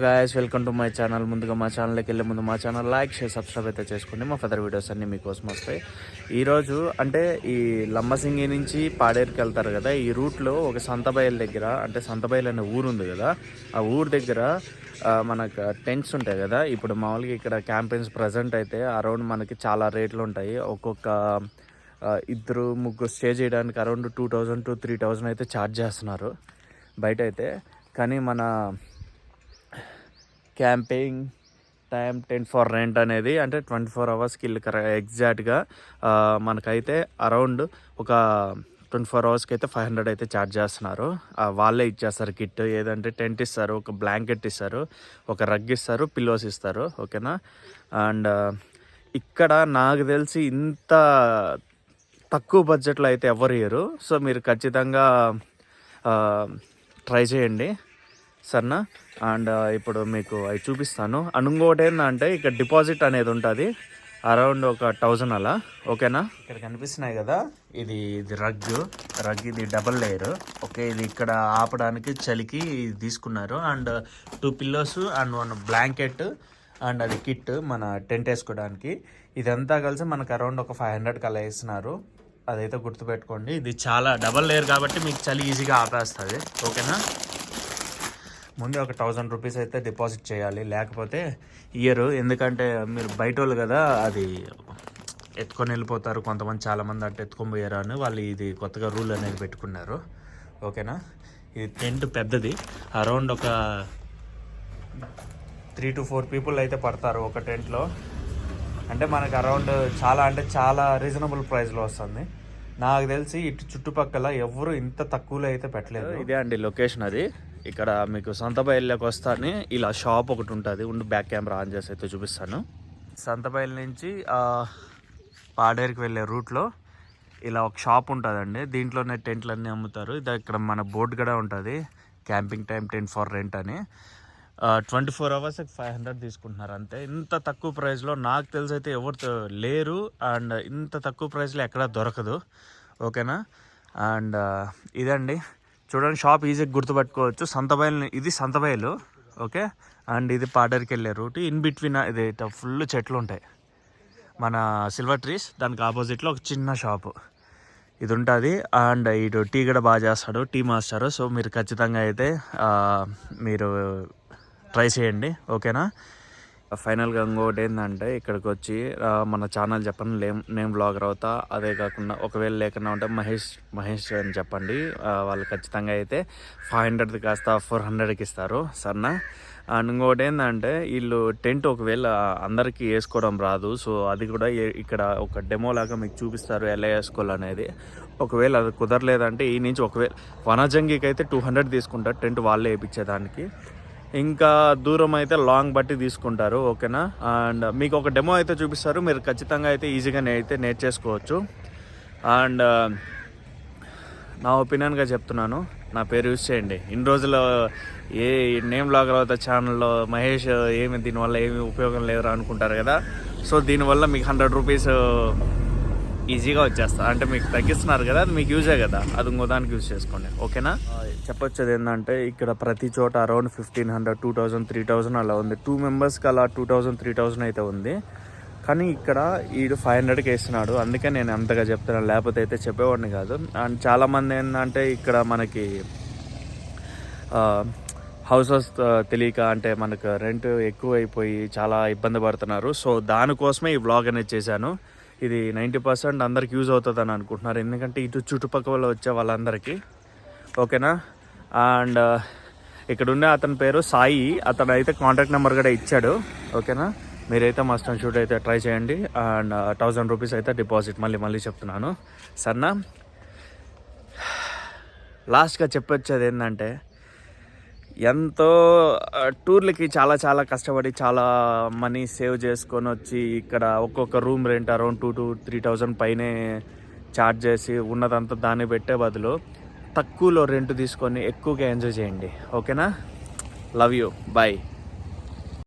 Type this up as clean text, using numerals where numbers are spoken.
Guys welcome to my channel. ముందుగా మా ఛానల్కి వెళ్ళే ముందు మా ఛానల్ లైక్ షేర్ సబ్స్క్రైబ్ అయితే చేసుకోండి. మా ఫర్దర్ వీడియోస్ అన్నీ మీకోసం వస్తాయి. ఈరోజు అంటే ఈ లంబసింగి నుంచి పాడేరుకి వెళ్తారు కదా, ఈ రూట్లో ఒక సంతబయలు దగ్గర, అంటే సంతబయలు అనే ఊరు ఉంది కదా, ఆ ఊరు దగ్గర మనకు టెంట్స్ ఉంటాయి కదా. ఇప్పుడు మామూలుగా ఇక్కడ క్యాంపెయిన్స్ ప్రజెంట్ అయితే అరౌండ్ మనకి చాలా రేట్లు ఉంటాయి. ఒక్కొక్క ఇద్దరు ముగ్గురు స్టే చేయడానికి అరౌండ్ 2000 to 3000 అయితే ఛార్జ్ చేస్తున్నారు బయట అయితే. కానీ మన క్యాంపింగ్ టైం 10 ఫర్ రెంట్ అనేది అంటే 24 అవర్స్కి ఇల్లు ఎగ్జాక్ట్గా మనకైతే అరౌండ్ ఒక 24 అవర్స్కి అయితే 500 అయితే ఛార్జ్ చేస్తున్నారు. వాళ్ళే ఇచ్చేస్తారు కిట్. ఏదంటే టెంట్ ఇస్తారు, ఒక బ్లాంకెట్ ఇస్తారు, ఒక రగ్ ఇస్తారు, పిల్లోస్ ఇస్తారు. ఓకేనా. అండ్ ఇక్కడ నాకు తెలిసి ఇంత తక్కువ బడ్జెట్లో అయితే ఎవరు ఇయ్యరు. సో మీరు ఖచ్చితంగా ట్రై చేయండి సరేనా. అండ్ ఇప్పుడు మీకు అవి చూపిస్తాను. ఇంకోటి ఏంటంటే ఇక్కడ డిపాజిట్ అనేది ఉంటుంది అరౌండ్ ఒక 1000 అలా. ఓకేనా. ఇక్కడ కనిపిస్తున్నాయి కదా, ఇది రగ్ ఇది డబల్ లేయర్. ఓకే, ఇది ఇక్కడ ఆపడానికి చలికి తీసుకున్నారు. And 2 pillows and 1 blanket and అది కిట్ మన టెంట్ వేసుకోవడానికి. ఇదంతా కలిసి మనకు అరౌండ్ ఒక 500 అలా వేస్తున్నారు. అదైతే గుర్తుపెట్టుకోండి. ఇది చాలా డబల్ లేయర్ కాబట్టి మీకు చలి ఈజీగా ఆపేస్తుంది. ఓకేనా. ముందే ఒక 1000 రూపీస్ అయితే డిపాజిట్ చేయాలి, లేకపోతే ఇయర్. ఎందుకంటే మీరు బయట వాళ్ళు కదా, అది ఎత్తుకొని వెళ్ళిపోతారు కొంతమంది, చాలామంది అంటే ఎత్తుకొని పోయారు అని వాళ్ళు ఇది కొత్తగా రూల్ అనేది పెట్టుకున్నారు. ఓకేనా. ఇది టెంట్ పెద్దది, అరౌండ్ ఒక 3 to 4 పీపుల్ అయితే పడతారు ఒక టెంట్లో. అంటే మనకు అరౌండ్ చాలా రీజనబుల్ ప్రైస్లో వస్తుంది. నాకు తెలిసి ఇటు చుట్టుపక్కల ఎవరు ఇంత తక్కువలో అయితే పెట్టలేదు. ఇదే అండి లొకేషన్. అది ఇక్కడ మీకు సంతబయలులోకి వస్తానే ఇలా షాప్ ఒకటి ఉంటుంది. బ్యాక్ కెమెరా ఆన్ చేసి అయితే చూపిస్తాను. సంతబయలు నుంచి పాడేరుకి వెళ్ళే రూట్లో ఇలా ఒక షాప్ ఉంటుందండి. దీంట్లోనే టెంట్లు అన్నీ అమ్ముతారు. ఇది ఇక్కడ మన బోర్డు కూడా ఉంటుంది, క్యాంపింగ్ టైం 10 ఫర్ రెంట్ అని. 24 అవర్స్కి 500 తీసుకుంటున్నారు అంతే. ఇంత తక్కువ ప్రైస్లో నాకు తెలిసి అయితే ఎవరు లేరు. అండ్ ఇంత తక్కువ ప్రైస్లో ఎక్కడా దొరకదు. ఓకేనా. అండ్ ఇదండి చూడండి, షాప్ ఈజీగా గుర్తుపెట్టుకోవచ్చు. సంతబయలు, ఇది సంతబయలు. ఓకే. అండ్ ఇది పాడేరుకి వెళ్ళే రూట్. ఇన్ బిట్వీన్ ఇది ఫుల్ చెట్లు ఉంటాయి, మన సిల్వర్ ట్రీస్. దానికి ఆపోజిట్లో ఒక చిన్న షాపు ఇది ఉంటుంది. అండ్ ఇటు టీ కూడా బాగా చేస్తాడు, టీ మాస్టర్. సో మీరు ఖచ్చితంగా అయితే మీరు ట్రై చేయండి. ఓకేనా. ఫైనల్గా ఇంకోటి ఏంటంటే ఇక్కడికి వచ్చి మన ఛానల్ చెప్పండి, నేమ్ బ్లాగర్ అవుతా. అదే కాకుండా ఒకవేళ లేకుండా ఉంటే మహేష్ అని చెప్పండి. వాళ్ళు ఖచ్చితంగా అయితే 500 కాస్త 400కి ఇస్తారు సరేనా. అండ్ ఇంకోటి ఏంటంటే వీళ్ళు టెంట్ ఒకవేళ అందరికీ వేసుకోవడం రాదు. సో అది కూడా ఇక్కడ ఒక డెమో లాగా మీకు చూపిస్తారు ఎలా వేసుకోవాలనేది. ఒకవేళ అది కుదరలేదంటే ఈ నుంచి ఒకవేళ వనజంగికి అయితే 200 తీసుకుంటారు టెంట్ వాళ్ళే వేయించేదానికి. ఇంకా దూరం అయితే లాంగ్ బట్టి తీసుకుంటారు. ఓకేనా. అండ్ మీకు ఒక డెమో అయితే చూపిస్తారు, మీరు ఖచ్చితంగా అయితే ఈజీగా అయితే నేర్చేసుకోవచ్చు. అండ్ నా ఒపీనియన్గా చెప్తున్నాను, నా పేరు యూజ్ చేయండి. ఇన్ని రోజులు ఏ నేమ్ బ్లాగర్ అవుతా ఛానల్లో మహేష్ దీనివల్ల ఏమి ఉపయోగం లేరు అనుకుంటారు కదా. సో దీనివల్ల మీకు 100 రూపీస్ ఈజీగా వచ్చేస్తా. అంటే మీకు తగ్గిస్తున్నారు కదా, అది మీకు యూజే కదా, అది ఇంకో దానికి యూజ్ చేసుకోండి. ఓకేనా. చెప్పొచ్చేది ఏంటంటే ఇక్కడ ప్రతి చోట అరౌండ్ 1500, 2000, 3000 అలా ఉంది. 2 మెంబర్స్కి అలా 2000, 3000 అయితే ఉంది. కానీ ఇక్కడ ఈడు 500కి వేస్తున్నాడు. అందుకే నేను అంతగా చెప్తున్నాను, లేకపోతే అయితే చెప్పేవాడిని కాదు. అండ్ చాలామంది ఏంటంటే ఇక్కడ మనకి హౌసెస్ తెలియక, అంటే మనకు రెంట్ ఎక్కువ అయిపోయి చాలా ఇబ్బంది పడుతున్నారు. సో దానికోసమే ఈ వ్లాగ్ అనేది చేశాను. ఇది 90% అందరికి యూజ్ అవుతుంది అని అనుకుంటున్నారు, ఎందుకంటే ఇటు చుట్టుపక్కల వచ్చే వాళ్ళందరికీ. ఓకేనా. అండ్ ఇక్కడ ఉండే అతని పేరు సాయి. అతను అయితే కాంటాక్ట్ నెంబర్ కూడా ఇచ్చాడు. ఓకేనా. మీరైతే మస్ట్ అండ్ షూట్ అయితే ట్రై చేయండి. అండ్ 1000 రూపీస్ అయితే డిపాజిట్ మళ్ళీ చెప్తున్నాను సరేనా. లాస్ట్గా చెప్పొచ్చేది ఏంటంటే ఎంతో టూర్లకి చాలా కష్టపడి చాలా మనీ సేవ్ చేసుకొని వచ్చి ఇక్కడ ఒక్కొక్క రూమ్ రెంట్ అరౌండ్ 2 to 3000 పైనే ఛార్జ్ చేసి ఉన్నదంతా దాన్ని పెట్టే బదులు తక్కువలో రెంట్ తీసుకొని ఎక్కువగా ఎంజాయ్ చేయండి. ఓకేనా. Love you. బాయ్.